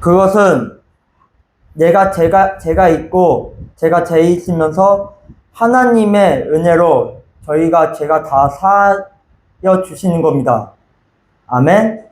그것은 제가 있고 제가 제 있으면서 하나님의 은혜로 제가 다 사여 주시는 겁니다. 아멘.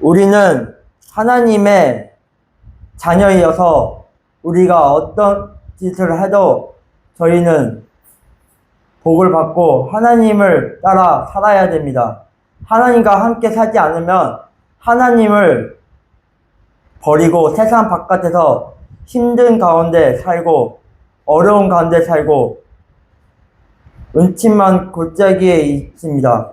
우리는 하나님의 자녀이어서 우리가 어떤 짓을 해도 저희는 복을 받고 하나님을 따라 살아야 됩니다. 하나님과 함께 살지 않으면 하나님을 버리고 세상 바깥에서 힘든 가운데 살고 어려운 가운데 살고 은침만 골짜기에 있습니다.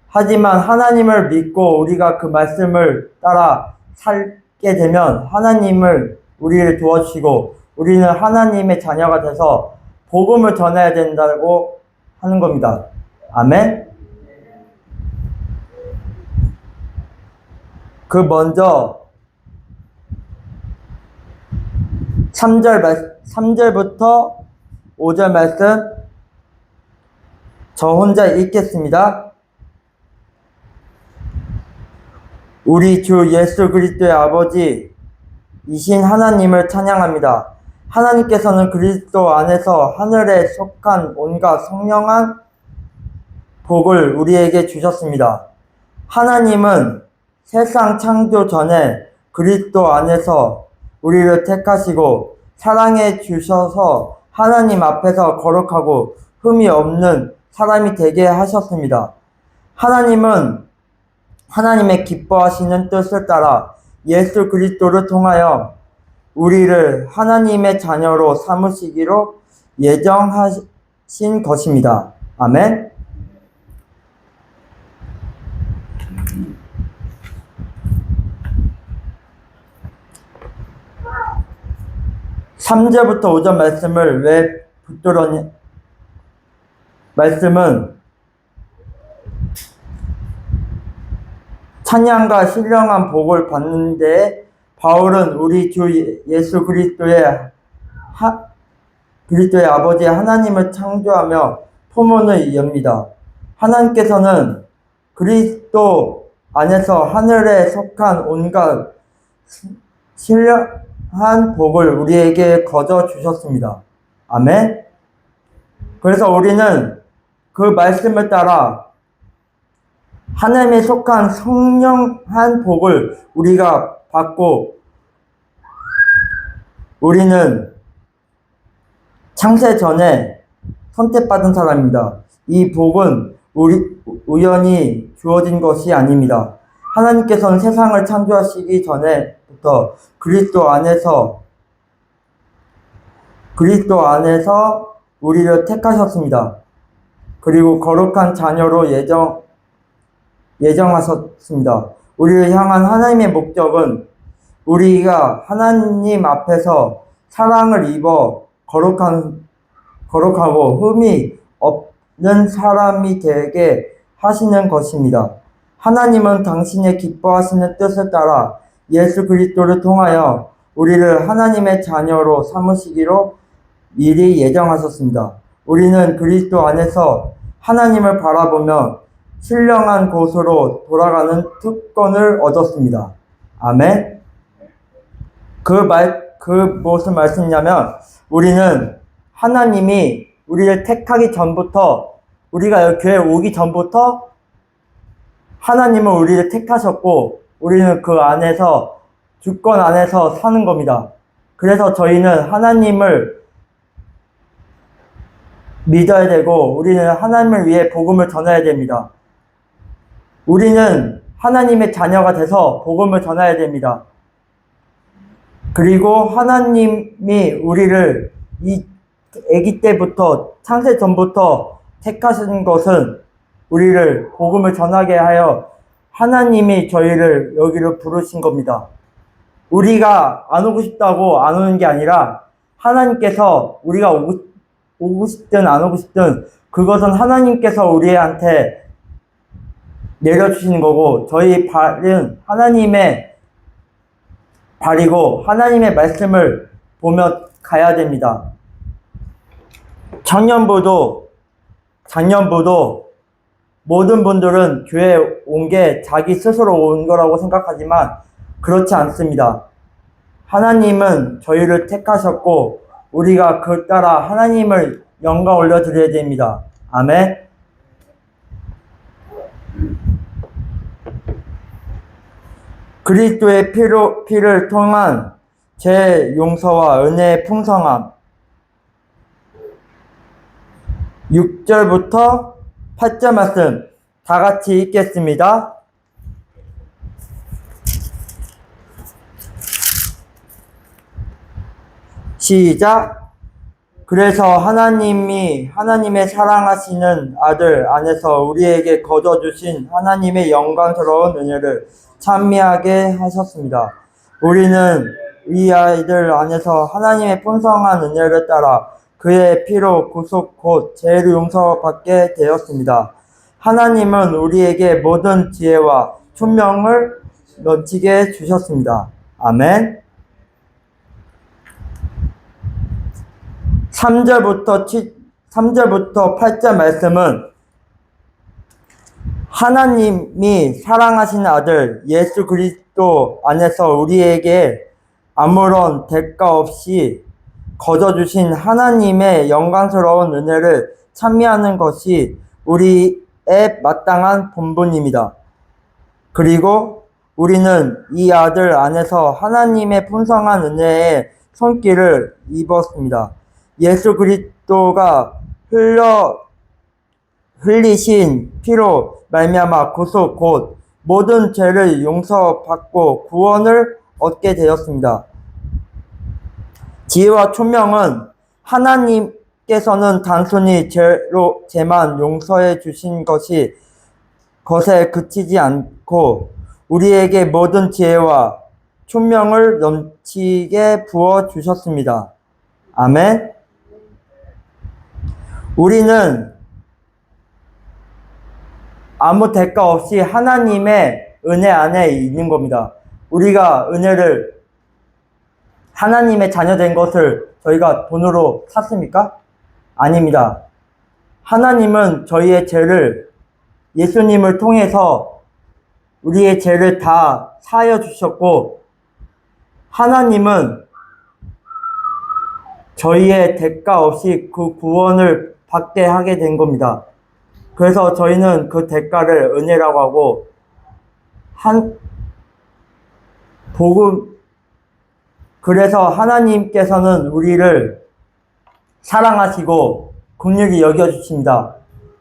하지만 하나님을 믿고 우리가 그 말씀을 따라 살게 되면 하나님을 우리를 도와주시고 우리는 하나님의 자녀가 돼서 복음을 전해야 된다고 하는 겁니다. 아멘. 먼저 3절부터 5절 말씀 저 혼자 읽겠습니다. 우리 주 예수 그리스도의 아버지이신 하나님을 찬양합니다. 하나님께서는 그리스도 안에서 하늘에 속한 온갖 성령한 복을 우리에게 주셨습니다. 하나님은 세상 창조 전에 그리스도 안에서 우리를 택하시고 사랑해 주셔서 하나님 앞에서 거룩하고 흠이 없는 사람이 되게 하셨습니다. 하나님은 하나님의 기뻐하시는 뜻을 따라 예수 그리스도를 통하여 우리를 하나님의 자녀로 삼으시기로 예정하신 것입니다. 아멘. (3절부터 5절) 말씀을 왜 붙들었냐? 말씀은 찬양과 신령한 복을 받는 데 바울은 우리 주 예수 그리스도의 아버지 하나님을 창조하며 포문을 엽니다. 하나님께서는 그리스도 안에서 하늘에 속한 온갖 신령한 복을 우리에게 거저 주셨습니다. 아멘. 그래서 우리는 그 말씀을 따라 하나님에 속한 성령한 복을 우리가 받고 우리는 창세 전에 선택받은 사람입니다. 이 복은 우연히 주어진 것이 아닙니다. 하나님께서는 세상을 창조하시기 전에부터 그리스도 안에서 우리를 택하셨습니다. 그리고 거룩한 자녀로 예정하셨습니다. 우리를 향한 하나님의 목적은 우리가 하나님 앞에서 사랑을 입어 거룩하고 흠이 없는 사람이 되게 하시는 것입니다. 하나님은 당신의 기뻐하시는 뜻을 따라 예수 그리스도를 통하여 우리를 하나님의 자녀로 삼으시기로 미리 예정하셨습니다. 우리는 그리스도 안에서 하나님을 바라보며 신령한 곳으로 돌아가는 특권을 얻었습니다. 아멘. 무슨 말씀이냐면 우리는 하나님이 우리를 택하기 전부터 우리가 교회 오기 전부터 하나님은 우리를 택하셨고 우리는 그 안에서 주권 안에서 사는 겁니다. 그래서 저희는 하나님을 믿어야 되고 우리는 하나님을 위해 복음을 전해야 됩니다. 우리는 하나님의 자녀가 돼서 복음을 전해야 됩니다. 그리고 하나님이 우리를 이 아기 때부터 창세 전부터 택하신 것은 우리를 복음을 전하게 하여 하나님이 저희를 여기로 부르신 겁니다. 우리가 안 오고 싶다고 안 오는 게 아니라 하나님께서 우리가 오고 싶든 안 오고 싶든 그것은 하나님께서 우리한테 내려주시는 거고 저희 발은 하나님의 발이고 하나님의 말씀을 보며 가야 됩니다. 작년부도 모든 분들은 교회에 온 게 자기 스스로 온 거라고 생각하지만 그렇지 않습니다. 하나님은 저희를 택하셨고 우리가 그 따라 하나님을 영광 올려드려야 됩니다. 아멘. 그리스도의 피를 통한 죄 용서와 은혜의 풍성함. 6절부터 8절 말씀 다 같이 읽겠습니다. 시작. 그래서 하나님의 사랑하시는 아들 안에서 우리에게 거저주신 하나님의 영광스러운 은혜를 찬미하게 하셨습니다. 우리는 이 아이들 안에서 하나님의 풍성한 은혜를 따라 그의 피로 구속 곧 죄를 용서받게 되었습니다. 하나님은 우리에게 모든 지혜와 총명을 넘치게 주셨습니다. 아멘. 3절부터 8절 말씀은 하나님이 사랑하신 아들 예수 그리스도 안에서 우리에게 아무런 대가 없이 거저주신 하나님의 영광스러운 은혜를 찬미하는 것이 우리의 마땅한 본분입니다. 그리고 우리는 이 아들 안에서 하나님의 풍성한 은혜의 손길을 입었습니다. 예수 그리스도가 흘리신 피로 말미암아 구속 곧 모든 죄를 용서받고 구원을 얻게 되었습니다. 지혜와 총명은 하나님께서는 단순히 죄만 용서해 주신 것에 그치지 않고 우리에게 모든 지혜와 총명을 넘치게 부어 주셨습니다. 아멘. 우리는 아무 대가 없이 하나님의 은혜 안에 있는 겁니다. 우리가 은혜를 하나님의 자녀된 것을 저희가 돈으로 샀습니까? 아닙니다. 하나님은 저희의 죄를 예수님을 통해서 우리의 죄를 다 사하여 주셨고 하나님은 저희의 대가 없이 그 구원을 받게 하게 된 겁니다. 그래서 저희는 그 대가를 은혜라고 하고 그래서 하나님께서는 우리를 사랑하시고 긍휼히 여겨주십니다.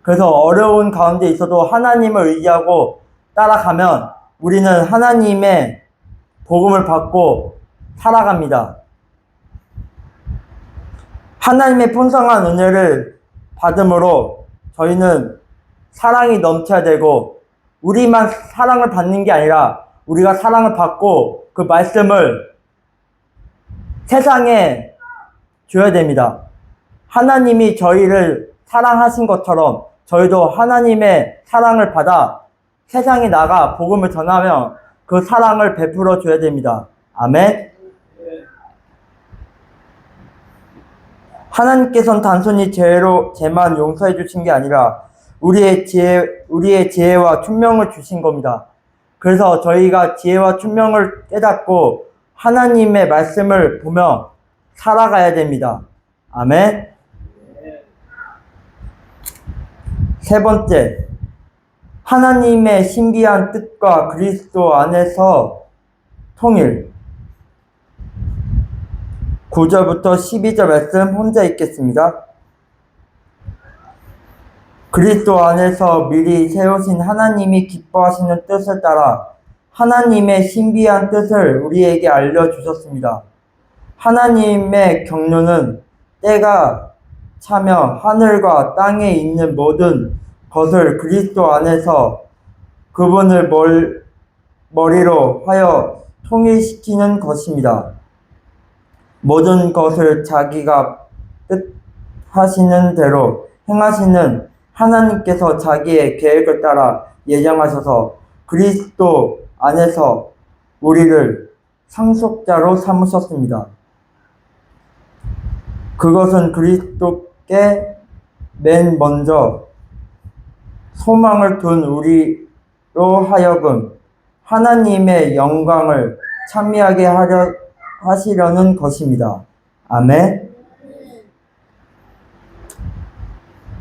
그래서 어려운 가운데 있어도 하나님을 의지하고 따라가면 우리는 하나님의 복음을 받고 살아갑니다. 하나님의 풍성한 은혜를 받음으로 저희는 사랑이 넘쳐야 되고 우리만 사랑을 받는 게 아니라 우리가 사랑을 받고 그 말씀을 세상에 줘야 됩니다. 하나님이 저희를 사랑하신 것처럼 저희도 하나님의 사랑을 받아 세상에 나가 복음을 전하며 그 사랑을 베풀어 줘야 됩니다. 아멘. 하나님께서는 단순히 죄만 용서해 주신 게 아니라 우리의 지혜와 총명을 주신 겁니다. 그래서 저희가 지혜와 총명을 깨닫고 하나님의 말씀을 보며 살아가야 됩니다. 아멘. 세 번째, 하나님의 신비한 뜻과 그리스도 안에서 통일. 9절부터 12절 말씀 혼자 읽겠습니다. 그리스도 안에서 미리 세우신 하나님이 기뻐하시는 뜻을 따라 하나님의 신비한 뜻을 우리에게 알려주셨습니다. 하나님의 경륜은 때가 차며 하늘과 땅에 있는 모든 것을 그리스도 안에서 그분을 머리로 하여 통일시키는 것입니다. 모든 것을 자기가 뜻하시는 대로 행하시는 하나님께서 자기의 계획을 따라 예정하셔서 그리스도 안에서 우리를 상속자로 삼으셨습니다. 그것은 그리스도께 맨 먼저 소망을 둔 우리로 하여금 하나님의 영광을 찬미하게 하시려는 것입니다. 아멘.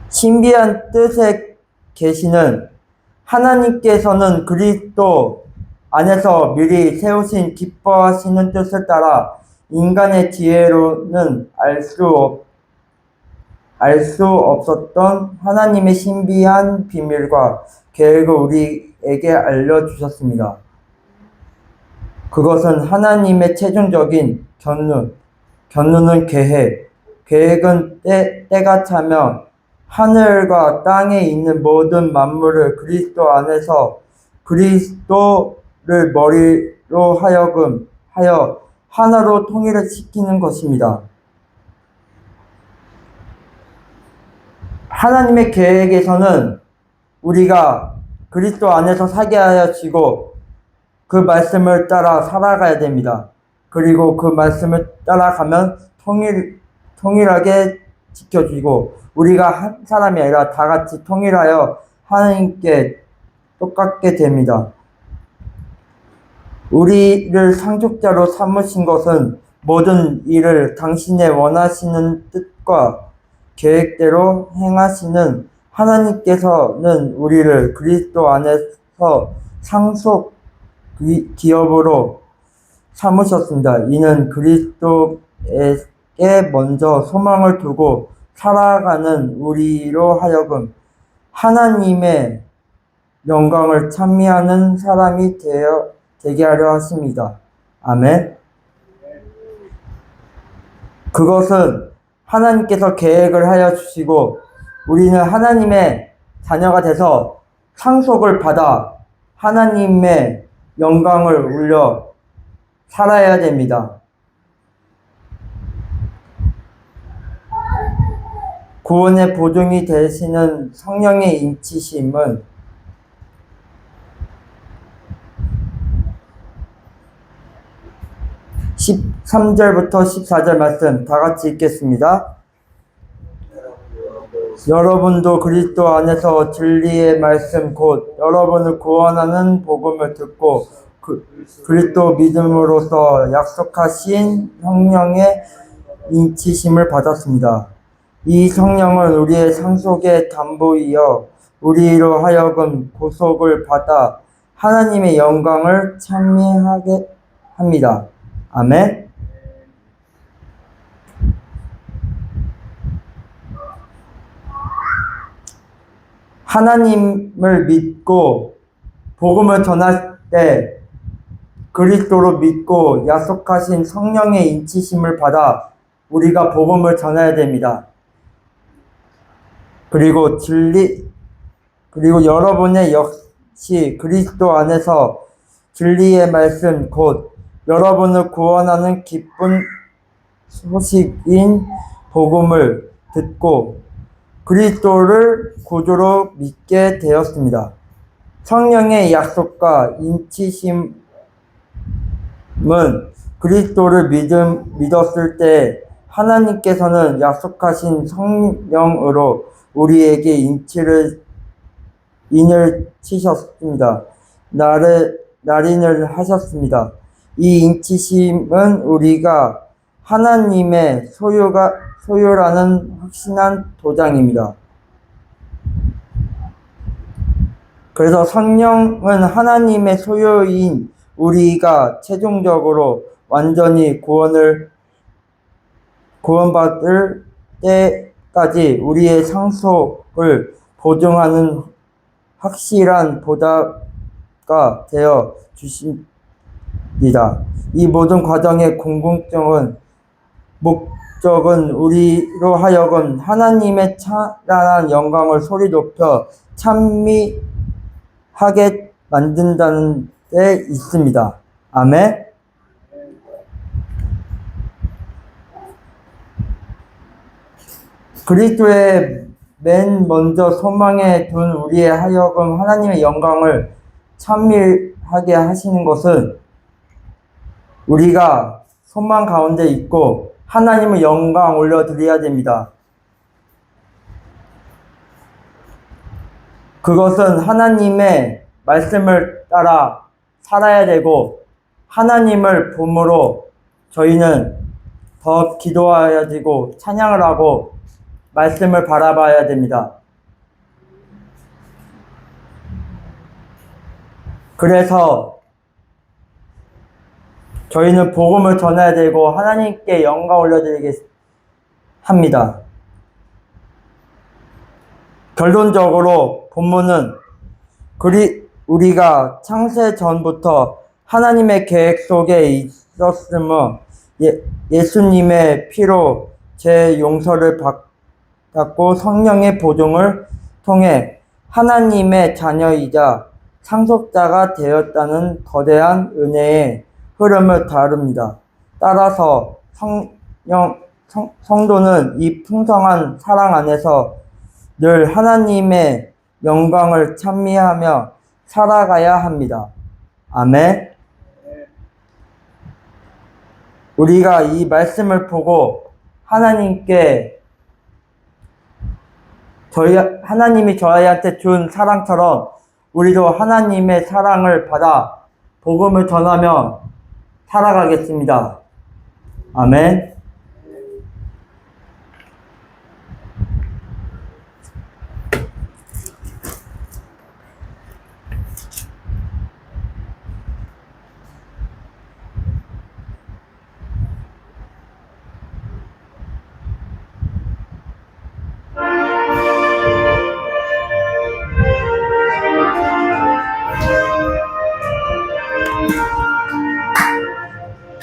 신비한 뜻의 계시는 하나님께서는 그리스도 안에서 미리 세우신 기뻐하시는 뜻을 따라 인간의 지혜로는 알 수 없었던 하나님의 신비한 비밀과 계획을 우리에게 알려주셨습니다. 그것은 하나님의 최종적인 견누는 계획은 때가 차면 하늘과 땅에 있는 모든 만물을 그리스도 안에서 그리스도를 머리로 하여 하나로 통일을 시키는 것입니다. 하나님의 계획에서는 우리가 그리스도 안에서 살게 하시고 그 말씀을 따라 살아가야 됩니다. 그리고 그 말씀을 따라가면 통일하게 지켜주고 우리가 한 사람이 아니라 다 같이 통일하여 하나님께 똑같게 됩니다. 우리를 상속자로 삼으신 것은 모든 일을 당신의 원하시는 뜻과 계획대로 행하시는 하나님께서는 우리를 그리스도 안에서 상속 기업으로 삼으셨습니다. 이는 그리스도에게 먼저 소망을 두고 살아가는 우리로 하여금 하나님의 영광을 찬미하는 사람이 되게 하려 하십니다. 아멘. 그것은 하나님께서 계획을 하여 주시고 우리는 하나님의 자녀가 돼서 상속을 받아 하나님의 영광을 울려 살아야 됩니다. 구원의 보증이 되시는 성령의 인치심은 13절부터 14절 말씀 다 같이 읽겠습니다. 여러분도 그리스도 안에서 진리의 말씀 곧 여러분을 구원하는 복음을 듣고 그리스도 믿음으로써 약속하신 성령의 인치심을 받았습니다. 이 성령은 우리의 상속의 담보이여 우리로 하여금 구속을 받아 하나님의 영광을 찬미하게 합니다. 아멘. 하나님을 믿고 복음을 전할 때 그리스도로 믿고 약속하신 성령의 인치심을 받아 우리가 복음을 전해야 됩니다. 그리고 여러분의 역시 그리스도 안에서 진리의 말씀 곧 여러분을 구원하는 기쁜 소식인 복음을 듣고 그리스도를 구주로 믿게 되었습니다. 성령의 약속과 인치심은 그리스도를 믿었을 때 하나님께서는 약속하신 성령으로 우리에게 인을 치셨습니다. 날인을 하셨습니다. 이 인치심은 우리가 하나님의 소유라는 확신한 도장입니다. 그래서 성령은 하나님의 소유인 우리가 최종적으로 완전히 구원받을 때까지 우리의 상속을 보증하는 확실한 보답가 되어 주십니다. 이 모든 과정의 목적은 우리로 하여금 하나님의 찬란한 영광을 소리 높여 찬미하게 만든다는 데 있습니다. 아멘. 그리스도의 맨 먼저 소망에 둔 우리에 하여금 하나님의 영광을 찬미하게 하시는 것은 우리가 소망 가운데 있고 하나님의 영광 올려드려야 됩니다. 그것은 하나님의 말씀을 따라 살아야 되고 하나님을 봄으로 저희는 더 기도해야 되고 찬양을 하고 말씀을 바라봐야 됩니다. 그래서 저희는 복음을 전해야 되고 하나님께 영광 올려드리게 합니다. 결론적으로 본문은 우리가 창세 전부터 하나님의 계획 속에 있었으며 예수님의 피로 제 용서를 받고 성령의 보증을 통해 하나님의 자녀이자 상속자가 되었다는 거대한 은혜의 흐름을 다룹니다. 따라서 성도는 이 풍성한 사랑 안에서 늘 하나님의 영광을 찬미하며 살아가야 합니다. 아멘. 우리가 이 말씀을 보고 하나님이 저희한테 준 사랑처럼 우리도 하나님의 사랑을 받아 복음을 전하며 살아가겠습니다. 아멘.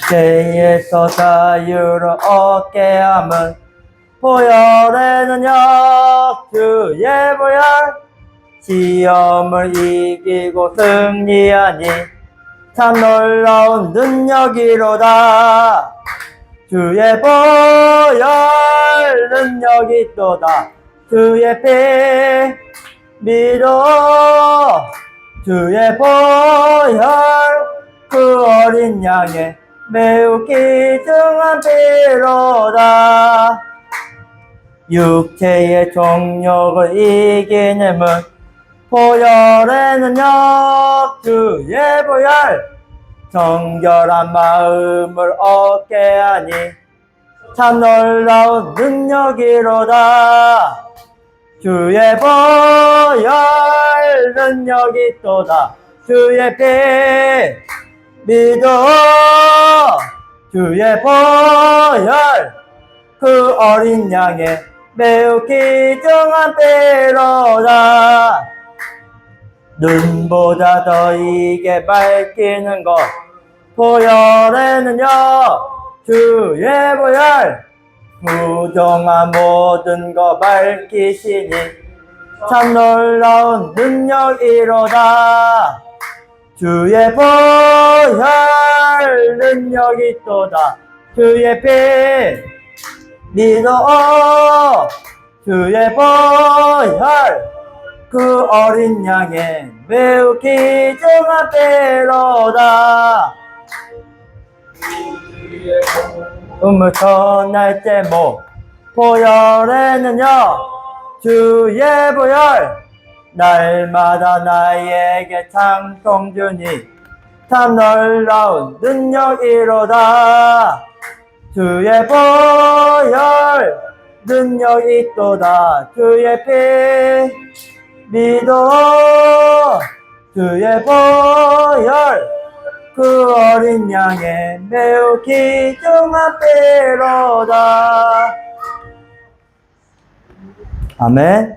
죄에서 자유를 얻게 함은 보혈의 능력 주의 보혈 시험을 이기고 승리하니 참 놀라운 능력이로다. 주의 보혈 능력이 또다. 주의 피 믿어 주의 보혈 그 어린 양의 매우 귀중한 피로다. 육체의 정욕을 이기는 보혈의 능력 주의 보혈 정결한 마음을 얻게 하니 참 놀라운 능력이로다. 주의 보혈 능력이 또다. 주의 피 믿어 주의 보혈 그 어린 양의 매우 귀중한 피로다. 눈보다 더 이게 밝히는 것 보혈의 능력 주의 보혈 부정한 모든 것 밝히시니 참 놀라운 능력이로다. 주의 보혈 능력이 또다. 주의 피 믿어 주의 보혈 그 어린 양의 매우 귀중한 피로다. 음을 전할 때 보혈의 능력 주의 보혈 날마다 나에게 찬송 주니 참 놀라운 능력이로다. 주의 보혈 능력이 또다. 주의 피 믿어 주의 보혈 그 어린 양의 매우 귀중한 피로다. 아멘.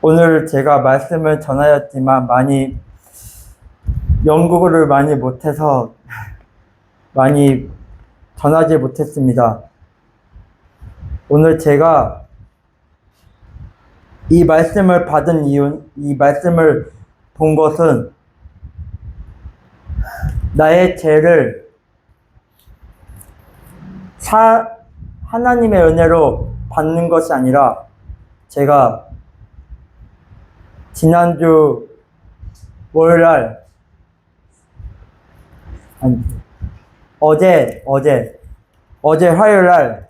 오늘 제가 말씀을 전하였지만 연구를 많이 못해서 많이 전하지 못했습니다. 오늘 제가 이 말씀을 받은 이 말씀을 본 것은 나의 죄를 하나님의 은혜로 받는 것이 아니라 제가 지난주 월요일날 어제 화요일날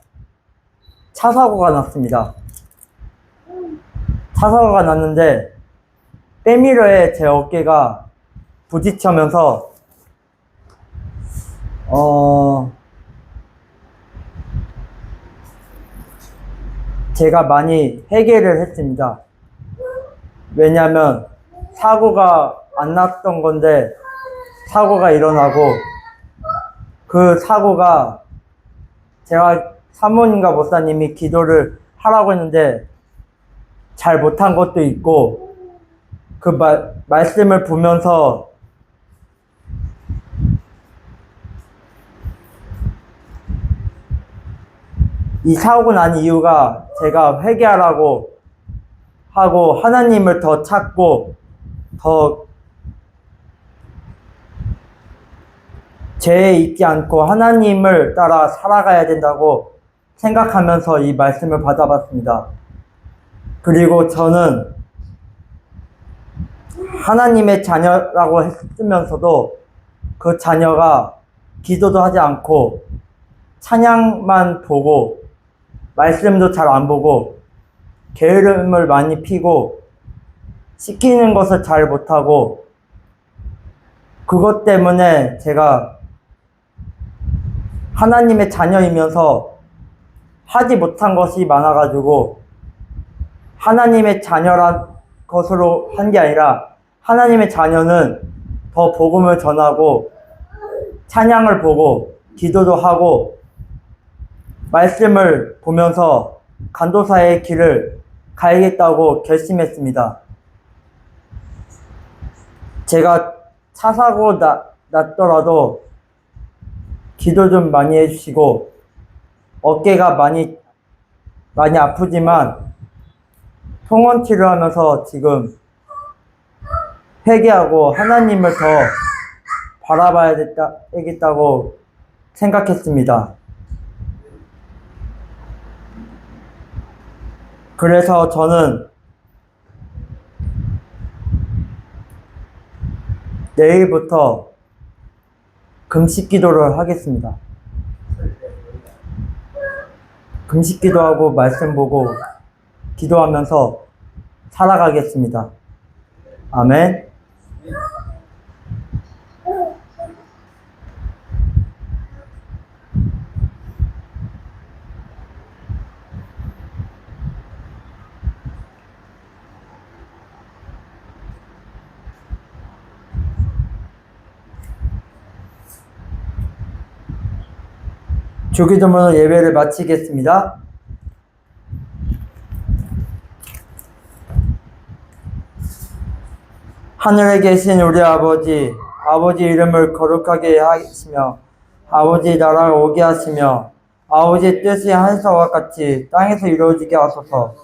차 사고가 났습니다. 차사고가 났는데 백미러에 제 어깨가 부딪히면서 제가 많이 회개를 했습니다. 왜냐하면 사고가 안 났던 건데 사고가 일어나고, 그 사고가 제가 사모님과 목사님이 기도를 하라고 했는데 잘 못한 것도 있고, 그 말씀을 보면서 이 사고가 난 이유가 제가 회개하라고 하고 하나님을 더 찾고 더 죄에 있지 않고 하나님을 따라 살아가야 된다고 생각하면서 이 말씀을 받아봤습니다. 그리고 저는 하나님의 자녀라고 했으면서도 그 자녀가 기도도 하지 않고 찬양만 보고 말씀도 잘 안 보고 게으름을 많이 피고 시키는 것을 잘 못하고, 그것 때문에 제가 하나님의 자녀이면서 하지 못한 것이 많아가지고 하나님의 자녀란 것으로 한 게 아니라 하나님의 자녀는 더 복음을 전하고 찬양을 보고 기도도 하고 말씀을 보면서 간도사의 길을 가야겠다고 결심했습니다. 제가 차 사고 났더라도 기도 좀 많이 해주시고, 어깨가 많이 아프지만 통원 치료하면서 지금 회개하고 하나님을 더 바라봐야 되겠다고 생각했습니다. 그래서 저는 내일부터 금식 기도를 하겠습니다. 금식 기도하고 말씀 보고 기도하면서 살아가겠습니다. 아멘. 주기도문으로 예배를 마치겠습니다. 하늘에 계신 우리 아버지, 아버지 이름을 거룩하게 하시며 아버지 나라가 오게 하시며 아버지 뜻이 하늘과 같이 땅에서 이루어지게 하소서.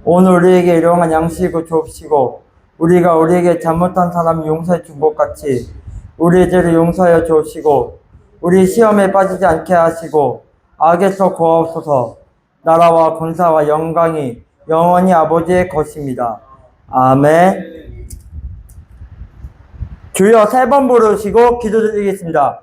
오늘 우리에게 일용할 양식을 주옵시고 우리가 우리에게 잘못한 사람 용서해 준 것 같이 우리의 죄를 용서하여 주옵시고 우리 시험에 빠지지 않게 하시고 악에서 구하옵소서. 나라와 권사와 영광이 영원히 아버지의 것입니다. 아멘. 주여 3번 부르시고 기도드리겠습니다.